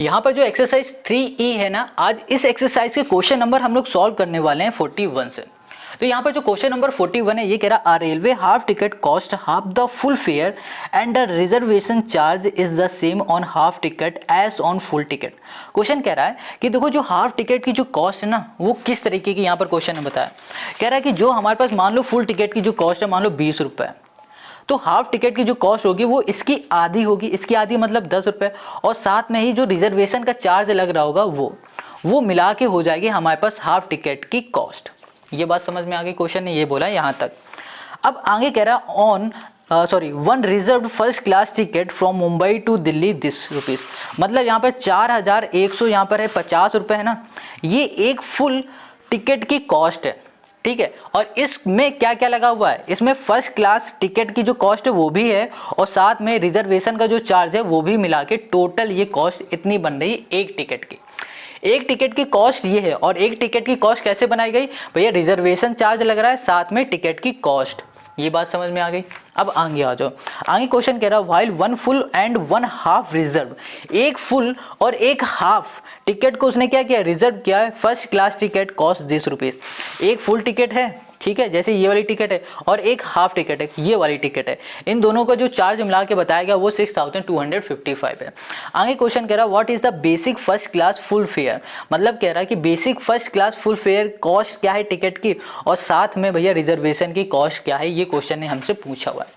यहाँ पर जो एक्सरसाइज 3E है ना, आज इस एक्सरसाइज के क्वेश्चन नंबर हम लोग सॉल्व करने वाले हैं 41 से। तो यहाँ पर जो क्वेश्चन नंबर 41 है ये कह रहा है railway half ticket cost half the full fare and the reservation charge is the same on half ticket as on full ticket. Question कह रहा है कि देखो जो हाफ टिकट की जो कॉस्ट है ना वो किस तरीके की यहाँ पर क्वेश्चन ने बताया। कह रहा है कि जो हमारे पास मान लो फुल टिकट की जो कॉस्ट है मान लो 20 रुपये, तो हाफ टिकट की जो कॉस्ट होगी वो इसकी आधी होगी, इसकी आधी मतलब 10 रुपये, और साथ में ही जो रिजर्वेशन का चार्ज लग रहा होगा वो मिला के हो जाएगी हमारे पास हाफ टिकट की कॉस्ट। ये बात समझ में आ गई, क्वेश्चन ने ये बोला यहाँ तक। अब आगे कह रहा one reserve first class ticket from Mumbai to Delhi this rupees, मतलब यहाँ पर 4100 यहाँ पर है 50 रुपये है ना, ये एक फुल टिकट की कॉस्ट है, ठीक है। और इसमें क्या क्या लगा हुआ है, इसमें फर्स्ट क्लास टिकट की जो कॉस्ट है वो भी है और साथ में रिजर्वेशन का जो चार्ज है वो भी मिला के टोटल ये कॉस्ट इतनी बन रही एक टिकट की। एक टिकट की कॉस्ट ये है, और एक टिकट की कॉस्ट कैसे बनाई गई भैया, रिजर्वेशन चार्ज लग रहा है साथ में टिकट की कॉस्ट। ये बात समझ में आ गई। अब आगे आ जाओ, आगे क्वेश्चन कह रहा है while one full and one half reserve, एक फुल और एक हाफ टिकट को उसने क्या किया, रिजर्व किया है। First class ticket cost 10 rupees, एक फुल टिकट है, ठीक है, जैसे ये वाली टिकट है, और एक हाफ टिकट है, ये वाली टिकट है, इन दोनों का जो चार्ज मिला के बताया गया वो 6255 है। आगे क्वेश्चन कह रहा है what is the basic first class full fair, मतलब कह रहा है कि basic first class full fair cost क्या है टिकट की, और साथ में भैया रिजर्वेशन की कॉस्ट क्या है, ये क्वेश्चन ने हमसे पूछा हुआ है।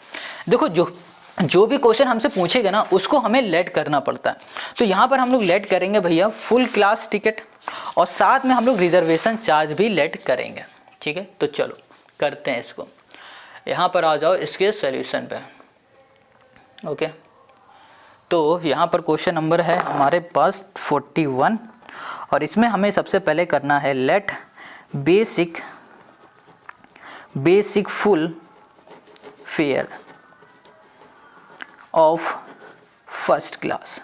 देखो जो भी क्वेश्चन हमसे पूछेगा ना उसको हमें लेट करना पड़ता है। तो यहाँ पर हम लोग लेट करेंगे भैया फुल क्लास टिकट, और साथ में हम लोग रिजर्वेशन चार्ज भी लेट करेंगे, ठीक है। तो चलो करते हैं इसको, यहाँ पर आ जाओ इसके सॉल्यूशन पे। ओके, तो यहाँ पर क्वेश्चन नंबर है हमारे पास 41, और इसमें हमें सबसे पहले करना है let basic full fare of first class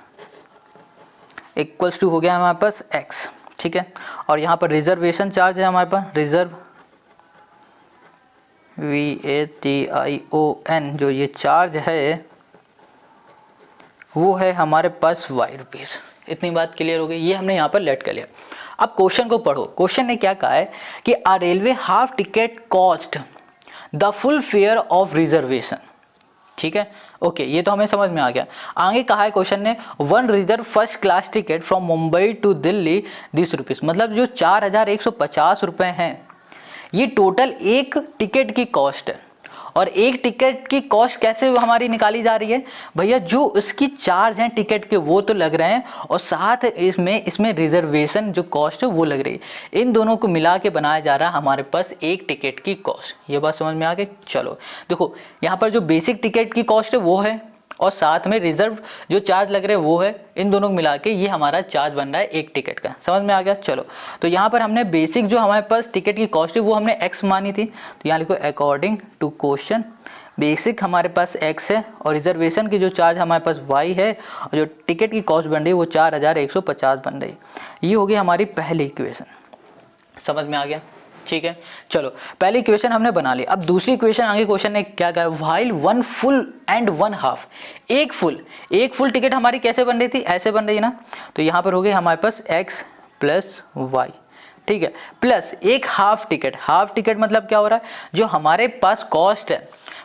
equals to हो गया हमारे पास x, ठीक है। और यहाँ पर रिजर्वेशन चार्ज है हमारे पास, रिजर्व VATION, जो ये चार्ज है वो है हमारे पास y रुपीज़। इतनी बात क्लियर हो गई, ये हमने यहाँ पर लेट कर लिया। अब क्वेश्चन को पढ़ो, क्वेश्चन ने क्या कहा है कि a railway half ticket cost the full fare of reservation, ठीक है। ओके, ये तो हमें समझ में आ गया। आगे कहा है क्वेश्चन ने one reserve first class ticket from Mumbai to Delhi 10 rupees, मतलब जो 4150 रुपये हैं ये टोटल एक टिकट की कॉस्ट है। और एक टिकट की कॉस्ट कैसे हमारी निकाली जा रही है भैया, जो उसकी चार्ज हैं टिकट के वो तो लग रहे हैं, और साथ इसमें रिजर्वेशन जो कॉस्ट है वो लग रही है। इन दोनों को मिला के बनाया जा रहा है हमारे पास एक टिकट की कॉस्ट। ये बात समझ में आ गई। चलो देखो, यहाँ पर जो बेसिक टिकट की कॉस्ट है वो है, और साथ में रिजर्व जो चार्ज लग रहे हैं वो है, इन दोनों को मिला के ये हमारा चार्ज बन रहा है एक टिकट का। समझ में आ गया। चलो, तो यहाँ पर हमने बेसिक जो हमारे पास टिकट की कॉस्ट है वो हमने x मानी थी, तो यहाँ लिखो अकॉर्डिंग टू क्वेश्चन बेसिक हमारे पास x है, और रिजर्वेशन की जो चार्ज हमारे पास y है, और जो टिकट की कॉस्ट बन रही है वो 4150 बन रही है। ये हो गई हमारी पहली इक्वेशन। समझ में आ गया, ठीक है। चलो, पहली इक्वेशन हमने बना ली। अब दूसरी इक्वेशन आगे क्वेश्चन ने क्या कहा, while one full and one half, एक फुल टिकट हमारी कैसे बन रही थी, ऐसे बन रही है ना। तो यहाँ पर हो गई हमारे पास x प्लस वाई, ठीक है, प्लस एक हाफ टिकट मतलब क्या हो रहा है, जो हमारे पास कॉस्ट है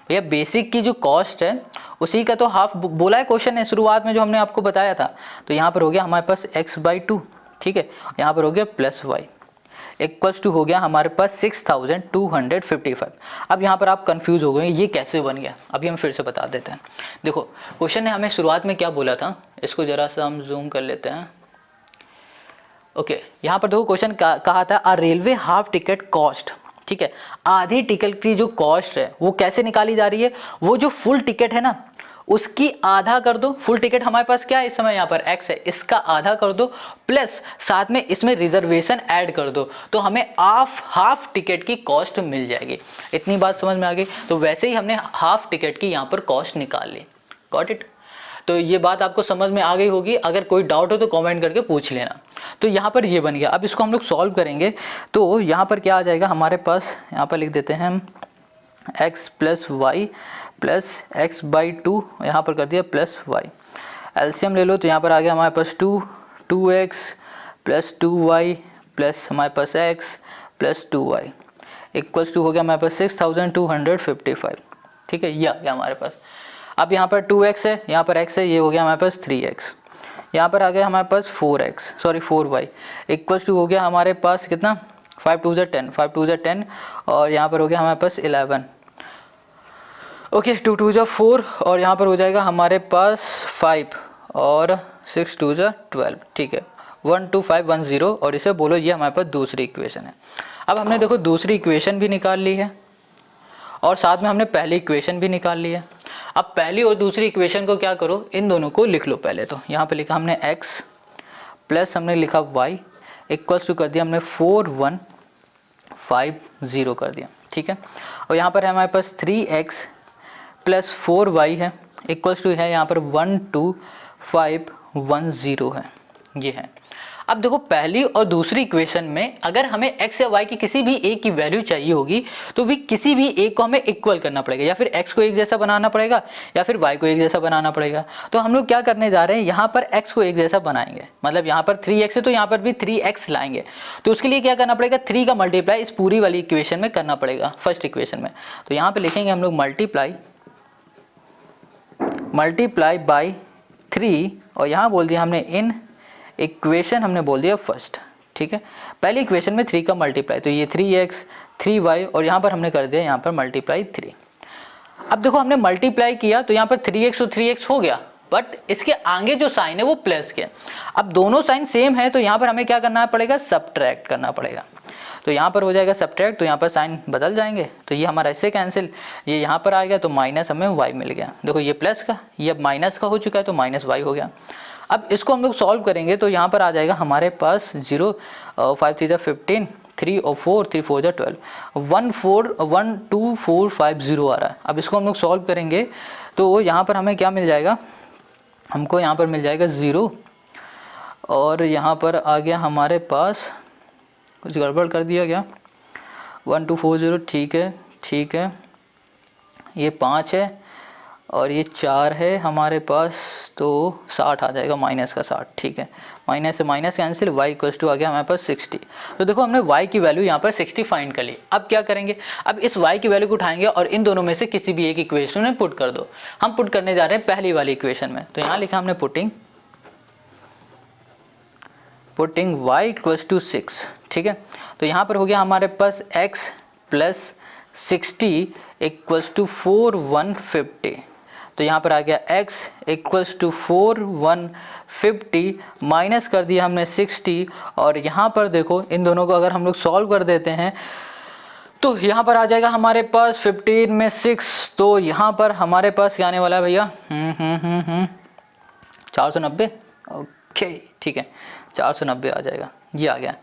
भैया बेसिक की जो कॉस्ट है उसी का तो हाफ बोला है क्वेश्चन ने शुरुआत में जो हमने आपको बताया था। तो यहाँ पर हो गया हमारे पास x/2, ठीक है, यहाँ पर हो गया प्लस वाई इक्वल्स टू हो गया हमारे पास 6255। अब यहाँ पर आप कंफ्यूज हो गए ये कैसे बन गया, अभी हम फिर से बता देते हैं। देखो, क्वेश्चन ने हमें शुरुआत में क्या बोला था, इसको जरा सा हम जूम कर लेते हैं। ओके, यहाँ पर देखो क्वेश्चन कहा था आ रेलवे हाफ टिकट कॉस्ट, ठीक है, आधी टिकट की जो कॉस्ट है वो कैसे निकाली जा रही है, वो जो फुल टिकट है ना उसकी आधा कर दो। फुल टिकट हमारे पास क्या है इस समय, यहाँ पर x है, इसका आधा कर दो, प्लस साथ में इसमें रिजर्वेशन ऐड कर दो, तो हमें हाफ टिकट की कॉस्ट मिल जाएगी। इतनी बात समझ में आ गई। तो वैसे ही हमने हाफ टिकट की यहाँ पर कॉस्ट निकाल ली। Got it. तो ये बात आपको समझ में आ गई होगी। अगर कोई डाउट हो तो कमेंट करके पूछ लेना। तो यहाँ पर ये बन गया। अब इसको हम लोग सॉल्व करेंगे तो यहाँ पर क्या आ जाएगा हमारे पास, यहाँ पर लिख देते हैं हम x plus Y plus x/2, यहाँ पर कर दिया प्लस वाई। एलसीएम ले लो तो यहाँ पर आ गया हमारे पास 2 2x प्लस 2y प्लस हमारे पास x plus 2y equals to हो गया हमारे पास 6255, ठीक है, ये आ गया हमारे पास। अब यहाँ पर 2x है, यहाँ पर x है, ये हो गया हमारे पास 3x, यहाँ पर आ गया हमारे पास 4y इक्वल्स टू हो गया हमारे पास कितना 5 2 ज़ा 10 और यहाँ पर हो गया हमारे पास 11, ओके 2 2 ज़ा 4 और यहाँ पर हो जाएगा हमारे पास 5 और 6 2 ज़ा 12, ठीक है 12510 और इसे बोलो ये हमारे पास दूसरी इक्वेशन है। अब हमने देखो दूसरी इक्वेशन भी निकाल ली है और साथ में हमने पहली इक्वेशन भी निकाल ली है। अब पहली और दूसरी इक्वेशन को क्या करो, इन दोनों को लिख लो पहले। तो यहाँ पे लिखा हमने x प्लस हमने लिखा y इक्वल्स टू कर दिया हमने 4150 कर दिया, ठीक है। और यहाँ पर है हमारे पास 3x प्लस 4y है इक्वल्स टू है यहाँ पर 12510 है, ये है। अब देखो पहली और दूसरी इक्वेशन में अगर हमें x या y की किसी भी एक की वैल्यू चाहिए होगी तो भी किसी भी एक को हमें इक्वल करना पड़ेगा, या फिर x को एक जैसा बनाना पड़ेगा या फिर y को एक जैसा बनाना पड़ेगा। तो हम लोग क्या करने जा रहे हैं, यहाँ पर x को एक जैसा बनाएंगे, मतलब यहाँ पर 3x है तो यहाँ पर भी 3x लाएंगे। तो उसके लिए क्या करना पड़ेगा, 3 का मल्टीप्लाई इस पूरी वाली इक्वेशन में करना पड़ेगा, फर्स्ट इक्वेशन में। तो यहाँ पर लिखेंगे हम लोग मल्टीप्लाई बाई 3 और यहाँ बोल दिया हमने इन इक्वेशन हमने बोल दिया फर्स्ट, ठीक है। पहली इक्वेशन में 3 का मल्टीप्लाई, तो ये 3x 3y और यहाँ पर हमने कर दिया यहाँ पर मल्टीप्लाई 3। अब देखो हमने मल्टीप्लाई किया तो यहाँ पर 3x और 3x हो गया, बट इसके आगे जो साइन है वो प्लस के। अब दोनों साइन सेम है तो यहाँ पर हमें क्या करना पड़ेगा, सब्ट्रैक्ट करना पड़ेगा। तो यहाँ पर हो जाएगा सब्ट्रैक्ट, तो यहाँ पर साइन बदल जाएंगे, तो ये हमारा इससे कैंसिल, ये यहाँ पर आ गया तो माइनस हमें y मिल गया। देखो ये प्लस का, ये अब माइनस का हो चुका है तो माइनस y हो गया। अब इसको हम लोग सॉल्व करेंगे तो यहाँ पर आ जाएगा हमारे पास 0 5 3 15 3 और 4 3 4 12 12450 आ रहा है। अब इसको हम लोग सॉल्व करेंगे तो यहाँ पर हमें क्या मिल जाएगा, हमको यहाँ पर मिल जाएगा 0 और यहाँ पर आ गया हमारे पास कुछ गड़बड़ कर दिया गया 1240, ठीक है, ये 5 है और ये 4 है हमारे पास, तो 60 आ जाएगा, माइनस का 60, ठीक है। माइनस से minus cancel, y equals to आ गया हमारे पास 60। तो देखो हमने y की वैल्यू यहाँ पर 60 फाइंड कर ली। अब क्या करेंगे, अब इस y की वैल्यू को उठाएंगे और इन दोनों में से किसी भी एक इक्वेशन में पुट कर दो। हम पुट करने जा रहे हैं पहली वाली इक्वेशन में, तो यहाँ लिखा हमने पुटिंग y इक्वल्स टू 6, ठीक है। तो यहाँ पर हो गया हमारे पास x प्लस 60 इक्वल्स टू 4150, तो यहाँ पर आ गया x इक्वल्स टू 4150 माइनस कर दिया हमने 60 और यहाँ पर देखो इन दोनों को अगर हम लोग सॉल्व कर देते हैं तो यहाँ पर आ जाएगा हमारे पास 15 में 6, तो यहाँ पर हमारे पास क्या आने वाला है भैया 490, ओके ठीक है 490 आ जाएगा, ये आ गया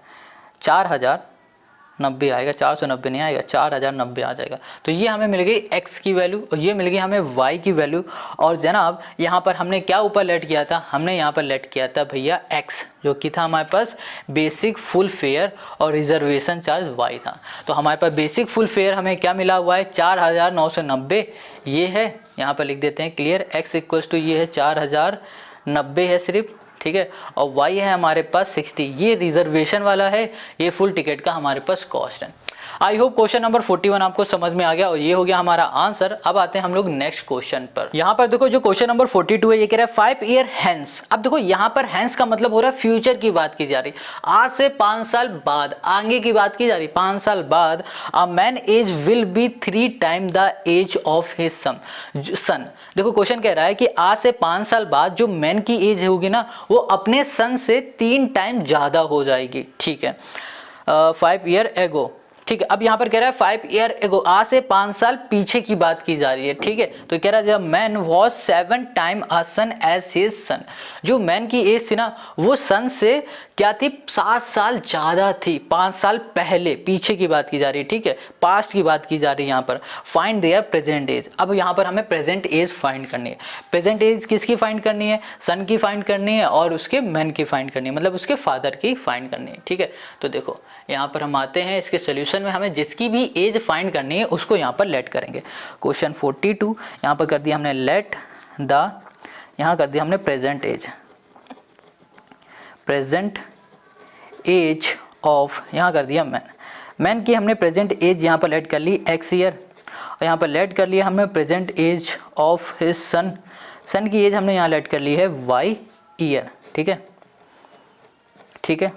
4090 आएगा, 490 नहीं आएगा 4090 आ जाएगा। तो ये हमें मिल गई x की वैल्यू और ये मिल गई हमें y की वैल्यू। और जनाब यहाँ पर हमने क्या ऊपर लेट किया था, हमने यहाँ पर लेट किया था भैया x, जो कि था हमारे पास बेसिक फुल फेयर और रिजर्वेशन चार्ज y था। तो हमारे पास बेसिक फुल फेयर हमें क्या मिला हुआ है 4990, ये है, यहाँ पर लिख देते हैं क्लियर, x इक्वल्स टू ये है 4090 है सिर्फ, ठीक है, और y है हमारे पास 60, ये रिजर्वेशन वाला है, ये फुल टिकट का हमारे पास कॉस्ट है। आई होप क्वेश्चन नंबर 41 आपको समझ में आ गया और ये हो गया हमारा आंसर। अब आते हैं हम लोग नेक्स्ट क्वेश्चन पर। यहाँ पर देखो जो क्वेश्चन नंबर 42 है ये कह रहा है 5 ईयर हेंस। अब देखो यहाँ पर हेंस का मतलब हो रहा है फ्यूचर की बात की जा रही, आज से 5 साल बाद, आगे की बात की जा रही, 5 साल बाद a man age will be 3 time the age of his son. देखो क्वेश्चन कह रहा है कि आज से 5 साल बाद जो मैन की एज होगी ना वो अपने सन से 3 टाइम ज्यादा हो जाएगी, ठीक है, 5 ईयर एगो, ठीक है। अब यहाँ पर कह रहा है 5 ईयर एगो, आज से 5 साल पीछे की बात की जा रही है, ठीक है। तो कह रहा है जब man was 7 time a son age his son, जो मैन की एज थी ना वो सन से क्या थी 7 साल ज्यादा थी, 5 साल पहले, पीछे की बात की जा रही है, ठीक है, पास्ट की बात की जा रही है। यहाँ पर फाइंड देयर प्रेजेंट एज। अब यहाँ पर हमें प्रेजेंट एज फाइंड करनी है। प्रेजेंट एज किसकी फाइंड करनी है, सन की फाइंड करनी है और उसके मैन की फाइंड करनी है, मतलब उसके फादर की फाइंड करनी है, ठीक है। तो देखो यहाँ पर हम आते हैं इसके सोल्यूशन में, हमें जिसकी भी एज फाइंड करनी है उसको यहाँ पर लेट करेंगे। क्वेश्चन 42 यहाँ पर कर दिया हमने लेट द, यहाँ कर दिया हमने present age, present age of, यहाँ कर दिया मैन की हमने प्रेजेंट एज यहाँ पर लेट कर ली x ईयर, और यहाँ पर लेट कर लिया हमने present age of his son की एज हमने यहाँ लेट कर ली है y ईयर। ठीक है, ठीक है,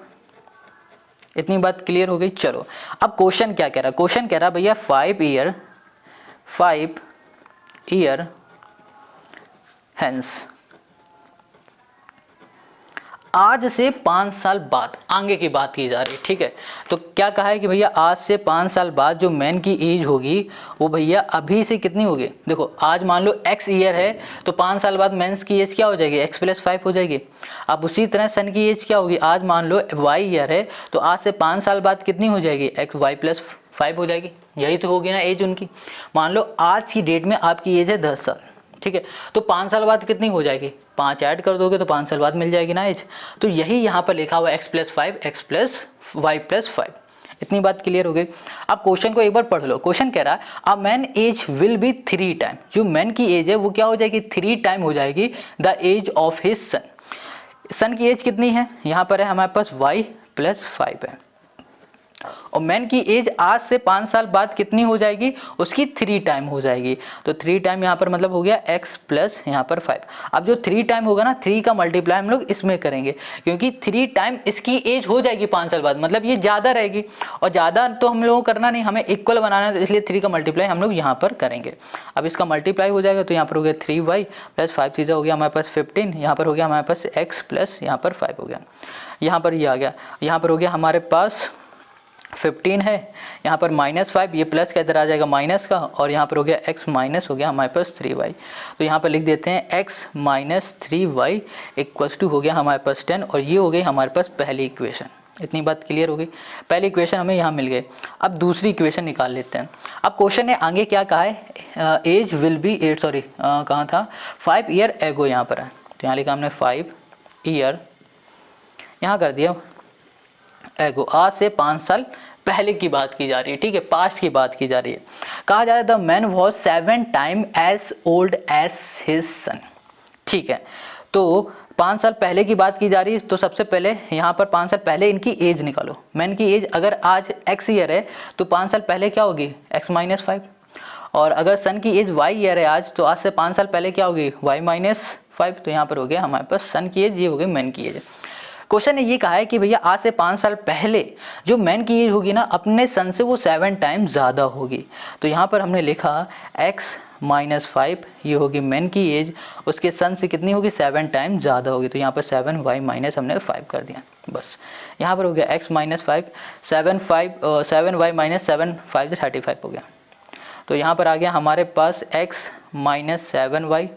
इतनी बात क्लियर हो गई। चलो अब क्वेश्चन क्या कह रहा है, क्वेश्चन कह रहा है भैया 5 ईयर हेंस, आज से 5 साल बाद आगे की बात की जा रही है। ठीक है, तो क्या कहा है कि भैया आज से 5 साल बाद जो मैन की एज होगी वो भैया अभी से कितनी होगी। देखो आज मान लो x ईयर है तो 5 साल बाद मेंस की एज क्या हो जाएगी, x + 5 हो जाएगी। अब उसी तरह सन की एज क्या होगी, आज मान लो y ईयर है तो आज से 5 साल बाद कितनी हो जाएगी, y + 5 हो जाएगी। यही तो होगी ना एज उनकी। मान लो आज की डेट में आपकी एज है 10 साल, ठीक है, तो 5 साल बाद कितनी हो जाएगी, 5 ऐड कर दोगे तो 5 साल बाद मिल जाएगी ना एज। तो यही यहाँ पर लिखा हुआ x + 5 x + y + 5। इतनी बात क्लियर हो गई। अब क्वेश्चन को एक बार पढ़ लो। क्वेश्चन कह रहा है a man age will be 3 time, जो मैन की एज है वो क्या हो जाएगी, 3 टाइम हो जाएगी the age of his son की एज कितनी है, यहाँ पर है हमारे पास y + 5 है, और मैन की एज आज से 5 साल बाद कितनी हो जाएगी, उसकी 3 टाइम हो जाएगी। तो 3 टाइम यहाँ पर मतलब हो गया x + यहाँ पर 5। अब जो 3 टाइम होगा ना, 3 का मल्टीप्लाई हम लोग इसमें करेंगे, क्योंकि 3 टाइम इसकी एज हो जाएगी 5 साल बाद, मतलब ये ज़्यादा रहेगी, और ज़्यादा तो हम लोगों को करना नहीं, हमें इक्वल बनाना है, तो इसलिए 3 का मल्टीप्लाई हम लोग यहाँ पर करेंगे। अब इसका मल्टीप्लाई हो जाएगा तो यहाँ पर हो गया 3y + 5 चीज़ा हो गया हमारे पास 15, यहाँ पर हो गया हमारे पास x + यहाँ पर 5 हो गया, यहाँ पर ये आ गया, यहाँ पर हो गया हमारे पास 15 है, यहाँ पर -5, ये प्लस का इधर आ जाएगा माइनस का, और यहाँ पर हो गया x माइनस हो गया हमारे पास 3y। तो यहाँ पर लिख देते हैं x - 3y = हो गया हमारे पास 10, और ये हो गई हमारे पास पहली इक्वेशन। इतनी बात क्लियर हो गई। पहली इक्वेशन हमें यहाँ मिल गई। अब दूसरी इक्वेशन निकाल लेते हैं। अब क्वेश्चन ने आगे क्या कहा है, एज विल बी 8, सॉरी कहाँ था, 5 ईयर एगो यहाँ पर है, तो यहाँ लिखा हमने 5 ईयर, यहाँ कर दिया एगो, आज से 5 साल पहले की बात की जा रही है। ठीक है, पास्ट की बात की जा रही है। कहा जा रहा है the man was 7 time age old age his son. ठीक है, तो 5 साल पहले की बात की जा रही है, तो सबसे पहले यहाँ पर 5 साल पहले इनकी एज निकालो। मैन की एज अगर आज x ईयर है तो 5 साल पहले क्या होगी, x - 5, और अगर सन की एज y ईयर है आज, तो आज से 5 साल पहले क्या होगी, y - 5। तो यहाँ पर हो गया हमारे पास सन की एज, ये हो गई मैन की एज। क्वेश्चन ने ये कहा है कि भैया आज से 5 साल पहले जो मैन की एज होगी ना, अपने सन से वो 7 टाइम ज़्यादा होगी। तो यहाँ पर हमने लिखा x - 5, ये होगी मैन की एज, उसके सन से कितनी होगी, 7 टाइम ज़्यादा होगी। तो यहाँ पर 7y माइनस हमने 5 कर दिया, बस यहाँ पर हो गया x - 5, 7y - 7, 5 से 35 हो गया। तो यहाँ पर आ गया हमारे पास x - 7y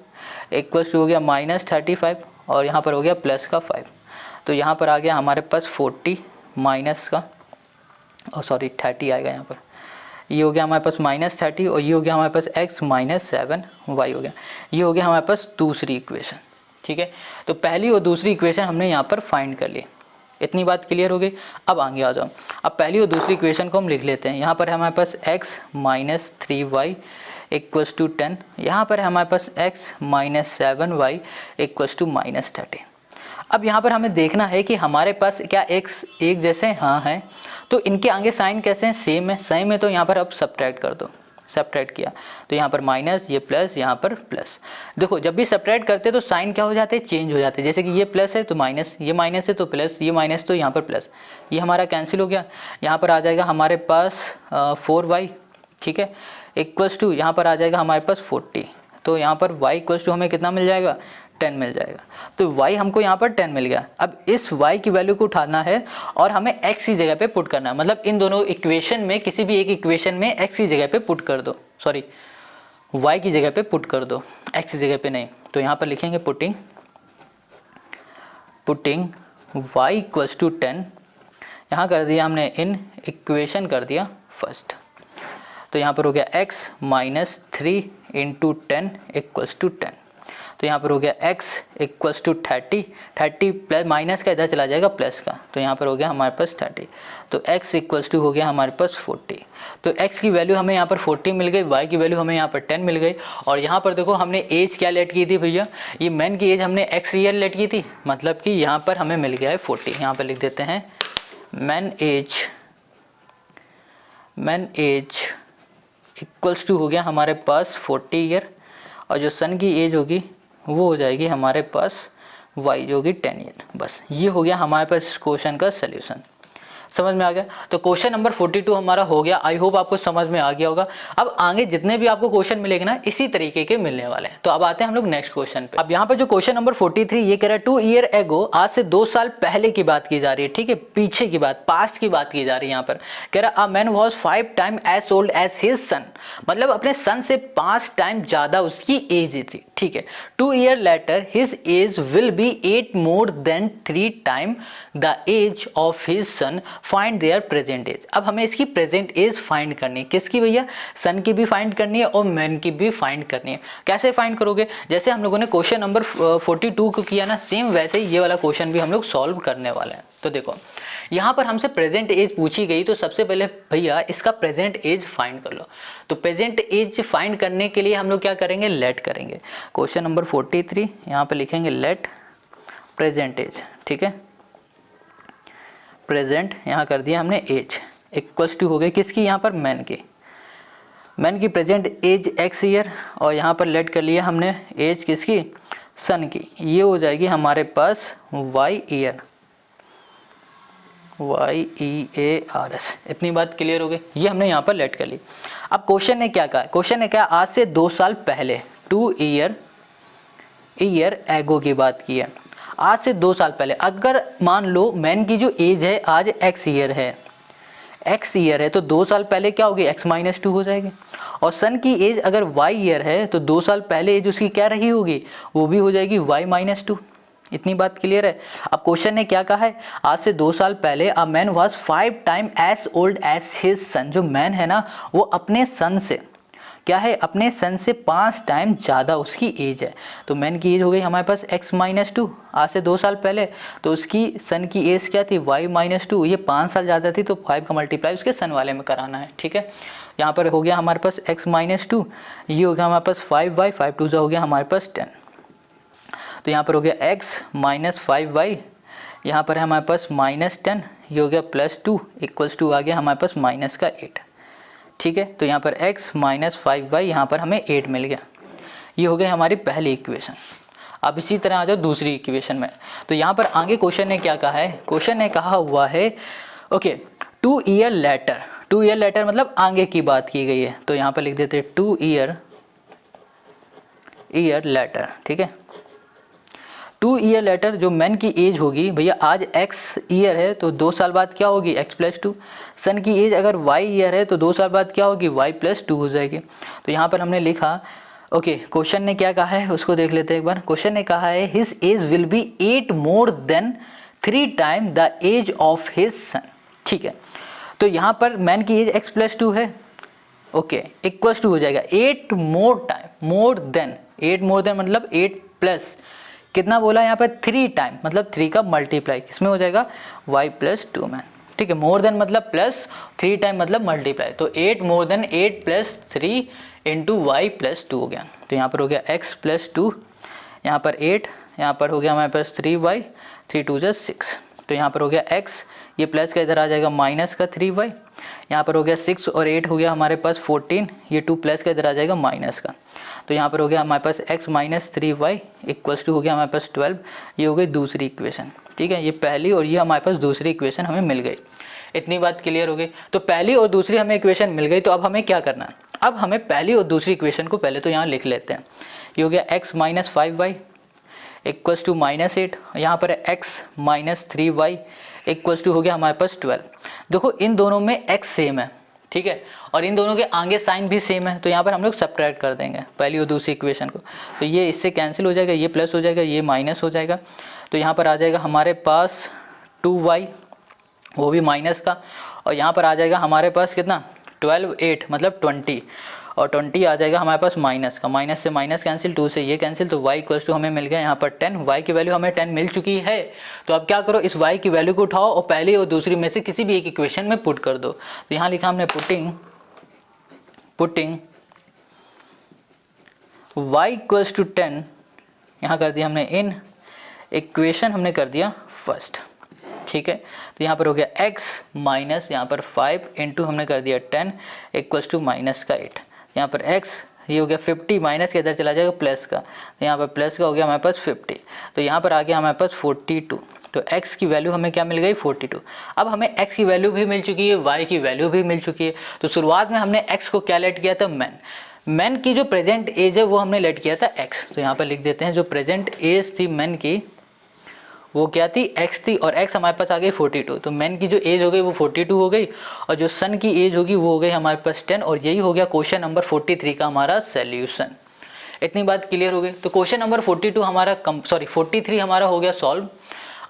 = हो गया -35, और यहाँ पर हो गया प्लस का 5। तो यहाँ पर आ गया हमारे पास 40 माइनस का, सॉरी 30 आएगा यहाँ पर, ये हो गया हमारे पास -30, और ये हो गया हमारे पास x - 7y हो गया। ये हो गया हमारे पास दूसरी इक्वेशन। ठीक है, तो पहली और दूसरी इक्वेशन हमने यहाँ पर फाइंड कर ली। इतनी बात क्लियर हो गई। अब आगे आ जाओ। अब पहली और दूसरी इक्वेशन को हम लिख लेते हैं। यहाँ पर है हमारे पास x - 3y = 10, यहाँ पर है हमारे पास x - 7y = -30। अब यहाँ पर हमें देखना है कि हमारे पास क्या x एक जैसे हाँ हैं, तो इनके आगे साइन कैसे हैं, सेम है। सेम है तो यहाँ पर अब सब्ट्रैक्ट कर दो। सब्ट्रैक्ट किया तो यहाँ पर माइनस, ये प्लस, यहाँ पर प्लस। देखो जब भी सब्ट्रैक्ट करते तो साइन क्या हो जाते हैं, चेंज हो जाते हैं। जैसे कि ये प्लस है तो माइनस, ये माइनस है तो प्लस, ये माइनस तो यहाँ पर प्लस, ये हमारा कैंसिल हो गया। यहाँ पर आ जाएगा हमारे पास 4y, ठीक है, = यहाँ पर आ जाएगा हमारे पास 40। तो यहाँ पर y = हमें कितना मिल जाएगा, 10 मिल जाएगा। तो y हमको यहाँ पर 10 मिल गया। अब इस y की वैल्यू को उठाना है और हमें x की जगह पे पुट करना है। मतलब इन दोनों इक्वेशन में किसी भी एक इक्वेशन में x की जगह पे पुट कर दो, सॉरी y की जगह पे पुट कर दो, x की जगह पे नहीं। तो यहाँ पर लिखेंगे पुटिंग y = 10, यहाँ कर दिया हमने इन इक्वेशन कर दिया फर्स्ट। तो यहाँ पर हो गया x - 3 × 10 = 10। तो यहाँ पर हो गया x equals to 30, 30 plus minus का इधर चला जाएगा प्लस का, तो यहाँ पर हो गया हमारे पास 30, तो x इक्वल्स टू हो गया हमारे पास 40। तो x की वैल्यू हमें यहाँ पर 40 मिल गई, y की वैल्यू हमें यहाँ पर 10 मिल गई। और यहाँ पर देखो हमने एज क्या लेट की थी भैया, ये मैन की एज हमने x ईयर लेट की थी, मतलब कि यहाँ पर हमें मिल गया है 40। यहाँ पर लिख देते हैं मैन एज इक्वल्स टू हो गया हमारे पास 40 ईयर, और जो सन की एज होगी वो हो जाएगी हमारे पास y जो होगी 10 ईयर। बस ये हो गया हमारे पास इस क्वेश्चन का सल्यूशन। समझ में आ गया? तो क्वेश्चन नंबर 42 हमारा हो गया। आई होप आपको समझ में आ गया होगा। अब आगे जितने भी आपको क्वेश्चन मिलेंगे ना इसी तरीके के मिलने वाले हैं। तो अब आते हैं हम लोग नेक्स्ट क्वेश्चन पे। अब यहाँ पर जो क्वेश्चन नंबर 43 ये कह रहा है 2 ईयर एगो, आज से 2 साल पहले की बात की जा रही है, ठीक है, पीछे की बात, पास्ट की बात की जा रही है। यहाँ पर कह रहा a man was 5 time age old age his son, मतलब अपने सन से 5 टाइम ज्यादा उसकी एज थी, ठीक है। 2 year later his age will be 8 more than 3 time the age of his son, find their present age. अब हमें इसकी प्रेजेंट एज फाइंड करनी है, किसकी भैया, सन की भी फाइंड करनी है और मैन की भी फाइंड करनी है। कैसे फाइंड करोगे, जैसे हम लोगों ने क्वेश्चन नंबर 42 को किया ना, सेम वैसे ही ये वाला क्वेश्चन भी हम लोग सॉल्व करने वाले हैं। तो देखो यहाँ पर हमसे प्रेजेंट एज पूछी गई, तो सबसे पहले भैया इसका प्रेजेंट एज फाइंड कर लो। तो प्रेजेंट एज फाइंड करने के लिए हम लोग क्या करेंगे, लेट करेंगे। क्वेश्चन नंबर 43 यहाँ पे लिखेंगे लेट प्रेजेंट एज, ठीक है। प्रेजेंट यहाँ कर दिया हमने एज इक्वल्स टू हो गई किसकी, यहाँ पर मैन की। मैन की प्रेजेंट एज x ईयर, और यहाँ पर लेट कर लिया हमने एज किसकी, सन की। ये हो जाएगी हमारे पास y ईयर, YEARS। इतनी बात क्लियर हो गई, ये हमने यहाँ पर लेट कर ली। अब क्वेश्चन ने क्या कहा, क्वेश्चन ने कहा आज से 2 साल पहले 2 ईयर एगो की बात की है। आज से 2 साल पहले, अगर मान लो मैन की जो एज है आज x ईयर है, तो 2 साल पहले क्या होगी, x-2 हो जाएगी। और सन की एज अगर y ईयर है तो 2 साल पहले एज उसकी क्या रही होगी, वो भी हो जाएगी y-2। इतनी बात क्लियर है। अब क्वेश्चन ने क्या कहा है, आज से 2 साल पहले a man was 5 time age old age his son. जो मैन है ना वो अपने सन से क्या है, अपने सन से 5 टाइम ज़्यादा उसकी एज है। तो मैन की एज हो गई हमारे पास x-2 आज से 2 साल पहले, तो उसकी सन की एज क्या थी, y-2। ये 5 साल ज़्यादा थी, तो 5 का मल्टीप्लाई उसके सन वाले में कराना है, ठीक है। यहाँ पर हो गया हमारे पास x-2, ये हो गया हमारे पास 5y, 5 2 हो गया हमारे पास 10। तो यहाँ पर हो गया x - 5y, यहाँ पर है हमारे पास -10, ये हो गया +2 इक्वल्स टू आ गया हमारे पास -8, ठीक है। तो यहाँ पर x - 5y, यहाँ पर हमें 8 मिल गया। ये हो गई हमारी पहली इक्वेशन। अब इसी तरह आ जाओ दूसरी इक्वेशन में। तो यहाँ पर आगे क्वेश्चन ने क्या कहा है, क्वेश्चन ने कहा हुआ है ओके 2 ईयर लेटर मतलब आगे की बात की गई है। तो यहाँ पर लिख देते 2 ईयर लेटर, ठीक है। 2 ईयर लेटर जो मैन की एज होगी भैया, आज x ईयर है तो 2 साल बाद क्या होगी, x+2। सन की एज अगर y ईयर है तो 2 साल बाद क्या होगी, y+2 हो जाएगी। तो यहाँ पर हमने लिखा ओके क्वेश्चन ने क्या कहा है उसको देख लेते हैं एक बार। क्वेश्चन ने कहा है his age will be 8 more than 3 time the age of his son, ठीक है। तो यहाँ पर मैन की एज x+2 है, ओके इक्वल्स टू हो जाएगा 8 more time, more then 8 more than मतलब 8 प्लस कितना बोला यहाँ पर 3 टाइम, मतलब 3 का मल्टीप्लाई किसमें हो जाएगा, y+2 में, ठीक है। मोर देन मतलब प्लस, 3 टाइम मतलब मल्टीप्लाई, तो 8 मोर देन 8 + 3 इंटू y+2 हो गया। तो यहाँ पर हो गया x+2, यहाँ पर 8, यहाँ पर हो गया हमारे पास 3y, 3 2 = 6। तो यहाँ पर हो गया x, ये प्लस का इधर आ जाएगा माइनस का 3y, यहाँ पर हो गया 6 और 8 हो गया हमारे पास 14, ये 2 प्लस का इधर आ जाएगा माइनस का। तो यहाँ पर हो गया हमारे पास x - 3y इक्वल्स टू हो गया हमारे पास 12। ये हो गई दूसरी इक्वेशन, ठीक है। ये पहली और ये हमारे पास दूसरी इक्वेशन हमें मिल गई। इतनी बात क्लियर हो गई। तो पहली और दूसरी हमें इक्वेशन मिल गई, तो अब हमें क्या करना है, अब हमें पहली और दूसरी इक्वेशन को पहले तो यहाँ लिख लेते हैं। ये हो गया x - 5y इक्वल्स टू -8, यहाँ पर x - 3y इक्वल्स टू हो गया हमारे पास 12। देखो इन दोनों में x सेम है, ठीक है, और इन दोनों के आगे साइन भी सेम है, तो यहाँ पर हम लोग सब्ट्रैक्ट कर देंगे पहली और दूसरी इक्वेशन को। तो ये इससे कैंसिल हो जाएगा, ये प्लस हो जाएगा, ये माइनस हो जाएगा। तो यहाँ पर आ जाएगा हमारे पास 2y, वो भी माइनस का, और यहाँ पर आ जाएगा हमारे पास कितना 12 8 मतलब 20, और 20 आ जाएगा हमारे पास माइनस का, माइनस से माइनस कैंसिल, 2 से ये कैंसिल, तो y इक्वल्स टू हमें मिल गया यहाँ पर 10। y की वैल्यू हमें 10 मिल चुकी है। तो अब क्या करो, इस y की वैल्यू को उठाओ और पहली और दूसरी में से किसी भी एक इक्वेशन में पुट कर दो। तो यहाँ लिखा हमने पुटिंग y इक्वल्स टू 10, यहाँ कर दिया हमने इन इक्वेशन, हमने कर दिया फर्स्ट, ठीक है। तो यहाँ पर हो गया x माइनस यहाँ पर 5 इंटू हमने कर दिया 10 इक्वल्स टू माइनस का 8। यहाँ पर x ये हो गया 50 माइनस के इधर चला जाएगा प्लस का, तो यहाँ पर प्लस का हो गया हमारे पास 50, तो यहाँ पर आ गया हमारे पास 42। तो x की वैल्यू हमें क्या मिल गई 42। अब हमें x की वैल्यू भी मिल चुकी है, y की वैल्यू भी मिल चुकी है। तो शुरुआत में हमने x को क्या लेट किया था, मैन की जो प्रेजेंट एज है वो हमने लेट किया था x। तो यहाँ पर लिख देते हैं जो प्रेजेंट एज थी मैन की वो क्या थी, x थी, और x हमारे पास आ गई 42। तो मैन की जो एज हो गई वो 42 हो गई, और जो सन की एज होगी वो हो गई हमारे पास 10। और यही हो गया क्वेश्चन नंबर 43 का हमारा सोल्यूशन। इतनी बात क्लियर हो गई। तो क्वेश्चन नंबर 43 हमारा हो गया सॉल्व।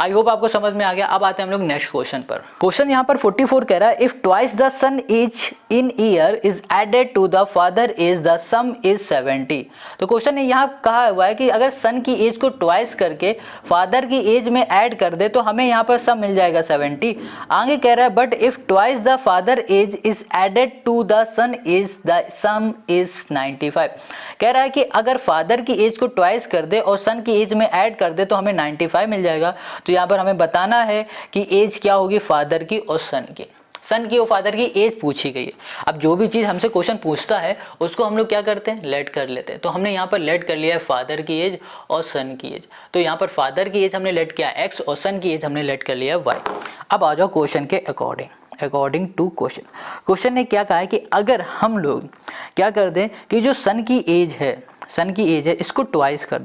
आई होप आपको समझ में आ गया। अब आते हैं हम लोग नेक्स्ट क्वेश्चन पर। क्वेश्चन यहाँ पर 44 कह रहा है if twice the son age in year is added to the father age the sum is 70। तो क्वेश्चन ने यहाँ कहा हुआ है कि अगर सन की एज को ट्वाइस करके फादर की एज में ऐड कर दे तो हमें यहाँ पर सम मिल जाएगा 70। आगे कह रहा है but if twice the father age is added to the son age the sum is 95। कह रहा है कि अगर फादर की एज को ट्वाइस कर दे और सन की एज में ऐड कर दे तो हमें 95 मिल जाएगा। तो यहाँ पर हमें बताना है कि एज क्या होगी फादर की और सन की और फादर की एज पूछी गई है। अब जो भी चीज़ हमसे क्वेश्चन पूछता है उसको हम लोग क्या करते हैं, लेट कर लेते हैं। तो हमने यहाँ पर लेट कर लिया है फादर की एज और सन की एज। तो यहाँ पर फादर की एज हमने लेट किया x और सन की एज हमने लेट कर लिया y। अब आ जाओ क्वेश्चन के अकॉर्डिंग टू क्वेश्चन ने क्या कहा है कि अगर हम लोग क्या कर दें कि जो सन की एज है इसको ट्वाइस कर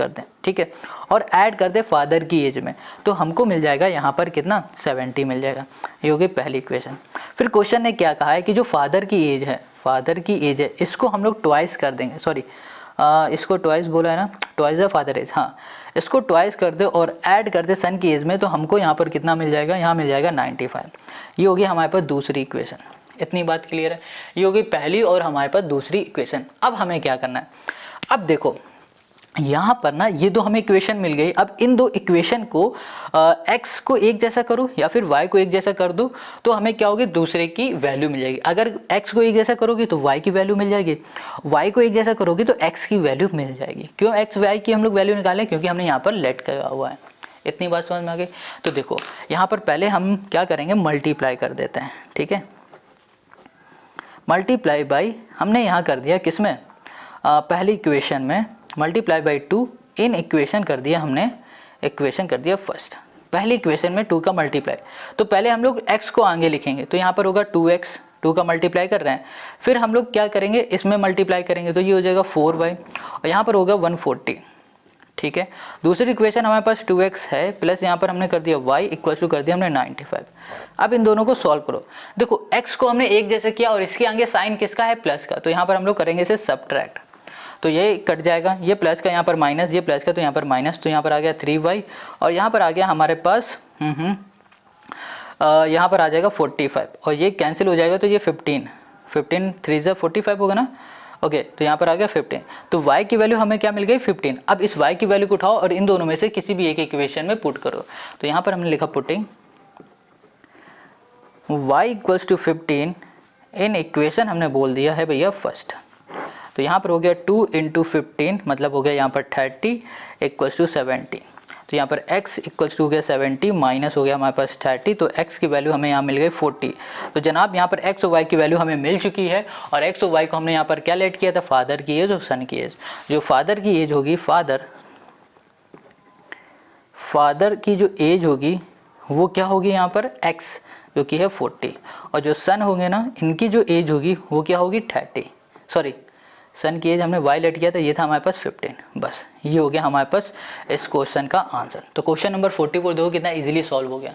दें, ठीक है, और ऐड कर दे फादर की एज में, तो हमको मिल जाएगा यहाँ पर कितना 70 मिल जाएगा। ये हो गई पहली इक्वेशन। फिर क्वेश्चन ने क्या कहा है कि जो फादर की एज है इसको हम लोग ट्वाइस कर देंगे, इसको ट्वाइस बोला है ना, ट्वाइस द फादर एज, हाँ, इसको ट्वाइस कर दे और ऐड कर दे सन की एज में, तो हमको यहाँ पर कितना मिल जाएगा, यहाँ मिल जाएगा 95। ये होगी हमारे पास दूसरी इक्वेशन। इतनी बात क्लियर है। ये होगी पहली और हमारे पास दूसरी इक्वेशन। अब हमें क्या करना है, अब देखो यहाँ पर ना ये दो हमें इक्वेशन मिल गई। अब इन दो इक्वेशन को x को एक जैसा करो या फिर y को एक जैसा कर दो तो हमें क्या होगी, दूसरे की वैल्यू मिल जाएगी। अगर x को एक जैसा करोगे तो y की वैल्यू मिल जाएगी, y को एक जैसा करोगे तो x की वैल्यू मिल जाएगी। क्यों x y की हम लोग वैल्यू निकालें, क्योंकि हमने यहाँ पर लेट किया हुआ है। इतनी बात समझ में आ गई। तो देखो यहाँ पर पहले हम क्या करेंगे, मल्टीप्लाई कर देते हैं, ठीक है। मल्टीप्लाई बाई हमने यहाँ कर दिया किसमें, पहली इक्वेशन में, मल्टीप्लाई बाई 2 इन इक्वेशन कर दिया हमने, इक्वेशन कर दिया फर्स्ट। पहली इक्वेशन में 2 का मल्टीप्लाई, तो पहले हम लोग x को आगे लिखेंगे, तो यहाँ पर होगा 2x, 2 का मल्टीप्लाई कर रहे हैं। फिर हम लोग क्या करेंगे, इसमें मल्टीप्लाई करेंगे तो ये हो जाएगा 4y और यहाँ पर होगा 140, ठीक है। दूसरी इक्वेशन हमारे पास 2x है प्लस यहाँ पर हमने कर दिया y इक्वल टू कर दिया हमने 95। अब इन दोनों को सॉल्व करो। देखो x को हमने एक जैसे किया और इसके आगे साइन किसका है, प्लस का, तो यहाँ पर हम लोग करेंगे इसे सब्ट्रैक्ट, तो ये कट जाएगा, ये प्लस का यहाँ पर माइनस, ये प्लस का तो यहाँ पर माइनस, तो यहाँ पर आ गया 3y और यहाँ पर आ गया हमारे पास यहाँ पर आ जाएगा 45 और ये कैंसिल हो जाएगा तो ये 15 3 से 45 होगा ना, ओके। तो यहाँ पर आ गया 15। तो y की वैल्यू हमें क्या मिल गई 15। अब इस y की वैल्यू को उठाओ और इन दोनों में से किसी भी एक इक्वेशन में पुट करो। तो यहाँ पर हमने लिखा putting y equals to 15 in equation हमने बोल दिया है भैया फर्स्ट। तो यहाँ पर हो गया 2 इंटू 15 मतलब हो गया यहाँ पर 30 इक्वल्स टू 70। तो यहाँ पर x इक्वल्स टू हो गया 70 माइनस हो गया हमारे पास 30, तो x की वैल्यू हमें यहाँ मिल गई 40। तो जनाब यहाँ पर x और y की वैल्यू हमें मिल चुकी है और x और y को हमने यहाँ पर क्या लेट किया था, फादर की एज और सन की एज। जो फादर की एज होगी, फादर की जो एज होगी वो क्या होगी यहाँ पर x जो कि है 40, और जो सन होंगे ना इनकी जो एज होगी वो क्या होगी 30, सन की एज हमने y लेट किया था, ये था हमारे पास 15। बस ये हो गया हमारे पास इस क्वेश्चन का आंसर। तो क्वेश्चन नंबर 44 देखो कितना इजीली सॉल्व हो गया।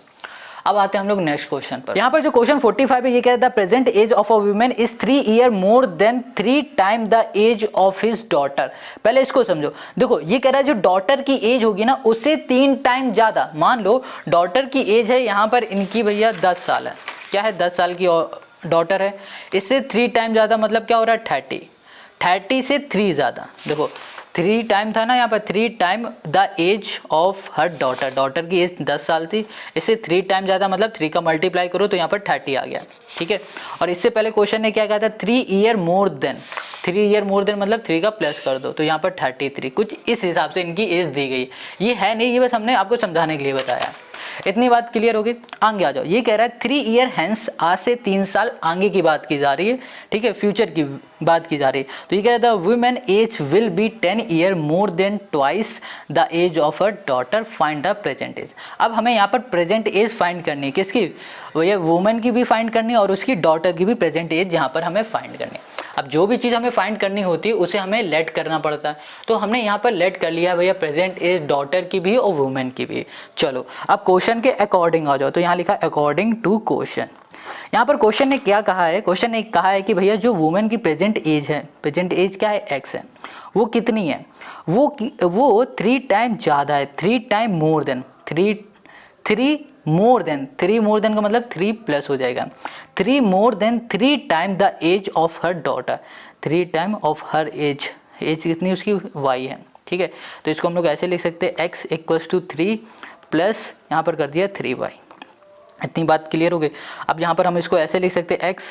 अब आते हैं हम लोग नेक्स्ट क्वेश्चन पर। यहाँ पर जो क्वेश्चन 45 है ये कह रहा था present age of a woman is 3 year more than 3 time the age of his daughter. पहले इसको समझो। देखो ये कह रहा है जो डॉटर की एज होगी ना उससे 3 टाइम ज्यादा। मान लो डॉटर की एज है यहाँ पर इनकी भैया 10 साल है, क्या है 10 साल की डॉटर है, इससे 3 टाइम ज़्यादा मतलब क्या हो रहा है 30, 30 से 3 ज़्यादा, देखो 3 टाइम था ना यहाँ पर, 3 time the age of her daughter, daughter की एज 10 साल थी, इससे 3 टाइम ज़्यादा मतलब 3 का मल्टीप्लाई करो तो यहाँ पर 30 आ गया, ठीक है। और इससे पहले क्वेश्चन ने क्या कहा था 3 year more than, 3 year more than मतलब 3 का प्लस कर दो तो यहाँ पर 33, कुछ इस हिसाब से इनकी एज दी गई, ये है नहीं, ये बस हमने आपको समझाने के लिए बताया। इतनी बात क्लियर होगी, आगे आ जाओ। ये कह रहा है 3 ईयर हैंस, आज से 3 साल आगे की बात की जा रही है, ठीक है, फ्यूचर की बात की जा रही है। तो ये कह रहा था women age will be 10 year more than twice the age of a daughter, find the present age. अब हमें यहाँ पर प्रेजेंट एज फाइंड करनी है, किसकी, ये वुमेन की भी फाइंड करनी है और उसकी डॉटर की भी प्रेजेंट एज यहाँ पर हमें फाइंड करनी है। अब जो भी चीज़ हमें फाइंड करनी होती है उसे हमें लेट करना पड़ता है, तो हमने यहाँ पर लेट कर लिया भैया प्रेजेंट एज डॉटर की भी और वुमेन की भी। चलो अब क्वेश्चन के अकॉर्डिंग आ जाओ, तो यहाँ लिखा अकॉर्डिंग टू क्वेश्चन। यहाँ पर क्वेश्चन ने क्या कहा है, क्वेश्चन ने कहा है कि भैया जो वुमेन की प्रेजेंट एज है, प्रेजेंट एज क्या है एक्स है, वो कितनी है, वो 3 टाइम ज़्यादा है, 3 time more than, 3 more than, 3 more than का मतलब 3 प्लस हो जाएगा, 3 more than 3 time the age of her daughter, 3 time of her age, age कितनी उसकी वाई है, ठीक है। तो इसको हम लोग ऐसे लिख सकते हैं एक्स इक्वल्स टू 3 प्लस यहाँ पर कर दिया 3y। इतनी बात क्लियर हो गई। अब यहाँ पर हम इसको ऐसे लिख सकते हैं एक्स,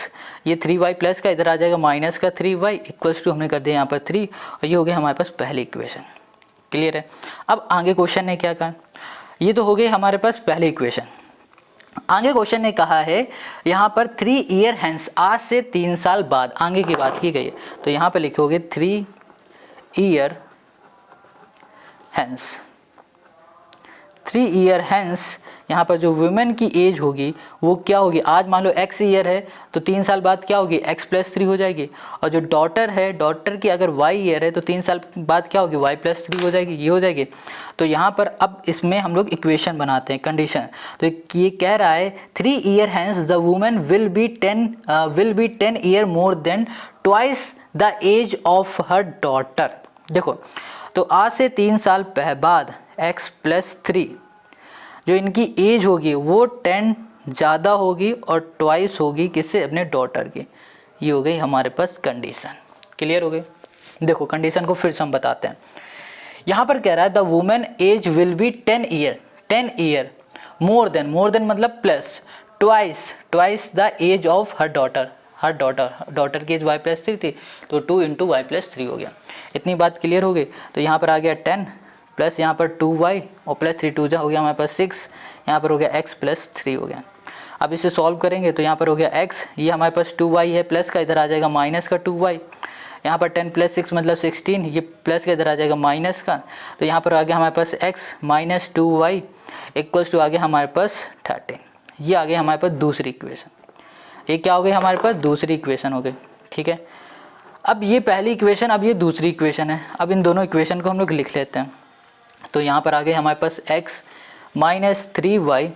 ये 3y प्लस का इधर आ जाएगा माइनस का 3y इक्वल्स टू हमने कर दिया यहाँ पर 3, और ये हो गया हमारे पास पहली इक्वेशन। क्लियर है। अब आगे क्वेश्चन ने क्या कहा, ये तो हो गई हमारे पास पहली इक्वेशन। आगे क्वेश्चन ने कहा है यहाँ पर 3 ईयर हैंस, आज से 3 साल बाद, आगे की बात की गई है, तो यहाँ पर लिखोगे 3 ईयर हैंस, 3 ईयर हैंस यहाँ पर जो वुमेन की एज होगी वो क्या होगी, आज मान लो x ईयर है तो 3 साल बाद क्या होगी x प्लस 3 हो जाएगी, और जो डॉटर है, डॉटर की अगर y ईयर है तो 3 साल बाद क्या होगी y प्लस 3 हो जाएगी, ये हो जाएगी। तो यहाँ पर अब इसमें हम लोग इक्वेशन बनाते हैं, कंडीशन। तो ये कह रहा है 3 year hence the women will be 10 year more than twice the age of her daughter. देखो तो आज से 3 साल बाद x प्लस 3 जो इनकी एज होगी वो 10 ज़्यादा होगी और ट्वाइस होगी किससे, अपने डॉटर की। ये हो गई हमारे पास कंडीशन। क्लियर हो गई। देखो कंडीशन को फिर से हम बताते हैं। यहाँ पर कह रहा है the women age will be 10 year more than मतलब plus twice the age of her daughter की एज y प्लस 3 थी तो 2 इंटू वाई प्लस 3 हो गया। इतनी बात क्लियर हो गई। तो यहाँ पर आ गया 10 प्लस यहाँ पर 2y और प्लस 3 2 हो गया हमारे पास 6, यहाँ पर हो गया x प्लस 3 हो गया। अब इसे सॉल्व करेंगे तो यहाँ पर हो गया x, ये हमारे पास 2y है प्लस का, इधर आ जाएगा माइनस का 2y, यहाँ पर 10 प्लस 6 मतलब 16, ये प्लस का इधर आ जाएगा माइनस का, तो यहाँ पर आ गया हमारे पास x minus 2y equals to आ गया हमारे पास 13। ये आ गई हमारे पास दूसरी इक्वेशन। ये क्या हो गई हमारे पास दूसरी इक्वेशन हो गई, ठीक है। अब ये पहली इक्वेशन, अब ये दूसरी इक्वेशन है। अब इन दोनों इक्वेशन को हम लोग लिख लेते हैं। तो यहाँ पर आ गए हमारे पास x minus 3y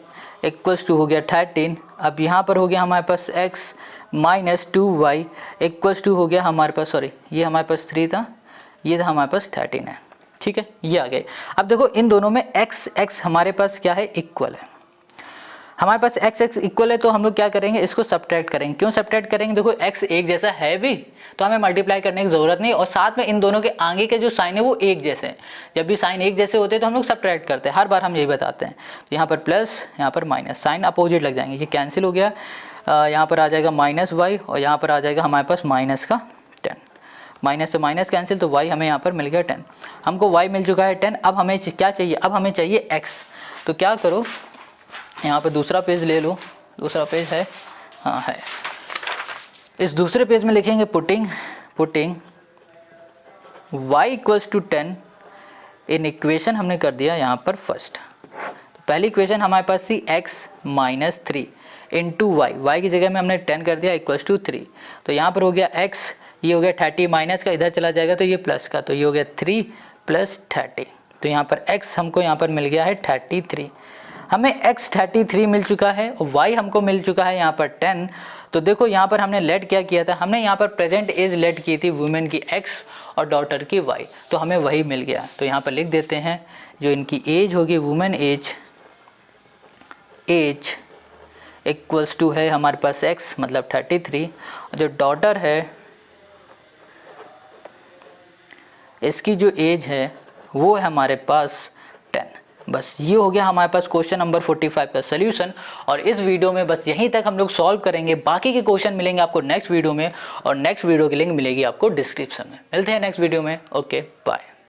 equals to हो गया 13। अब यहाँ पर हो गया हमारे पास x minus 2y equals to हो गया हमारे पास, सॉरी ये हमारे पास 3 था, ये था हमारे पास 13 है, ठीक है। ये आ गए। अब देखो इन दोनों में x हमारे पास क्या है, इक्वल है। हमारे पास x इक्वल है तो हम लोग क्या करेंगे, इसको सब्ट्रैक्ट करेंगे। क्यों सब्ट्रैक्ट करेंगे, देखो x एक जैसा है भी तो हमें मल्टीप्लाई करने की ज़रूरत नहीं, और साथ में इन दोनों के आगे के जो साइन है वो एक जैसे हैं। जब भी साइन एक जैसे होते हैं तो हम लोग सब्ट्रैक्ट करते हैं, हर बार हम यही बताते हैं। तो यहाँ पर प्लस, यहाँ पर माइनस, साइन अपोजिट लग जाएंगे, ये कैंसिल हो गया। यहाँ पर आ जाएगा माइनस y और यहाँ पर आ जाएगा हमारे पास माइनस का 10, माइनस से माइनस कैंसिल, तो y हमें यहाँ पर मिल गया 10। हमको y मिल चुका है 10। अब हमें क्या चाहिए, अब हमें चाहिए x। तो क्या करो, यहाँ पर दूसरा पेज ले लो, दूसरा पेज है, हाँ है। इस दूसरे पेज में लिखेंगे putting y equals to 10 in equation हमने कर दिया यहाँ पर फर्स्ट। तो पहली इक्वेशन हमारे पास थी x माइनस 3 इंटू y की जगह में हमने 10 कर दिया इक्वल्स टू 3। तो यहाँ पर हो गया x, ये हो गया 30 माइनस का, इधर चला जाएगा तो ये प्लस का, तो ये हो गया 3 प्लस 30। तो यहाँ पर x हमको यहाँ पर मिल गया है 33। हमें x 33 मिल चुका है और y हमको मिल चुका है यहाँ पर 10। तो देखो यहाँ पर हमने लेट क्या किया था, हमने यहाँ पर प्रेजेंट एज लेट की थी वुमेन की x और डॉटर की y, तो हमें वही मिल गया। तो यहाँ पर लिख देते हैं जो इनकी एज होगी, वुमेन एज इक्वल्स टू है हमारे पास x मतलब 33, और जो डॉटर है इसकी जो एज है वो है हमारे पास 10। बस ये हो गया हमारे पास क्वेश्चन नंबर 45 का सोल्यूशन। और इस वीडियो में बस यहीं तक हम लोग सॉल्व करेंगे, बाकी के क्वेश्चन मिलेंगे आपको नेक्स्ट वीडियो में, और नेक्स्ट वीडियो की लिंक मिलेगी आपको डिस्क्रिप्शन में। मिलते हैं नेक्स्ट वीडियो में। Okay bye.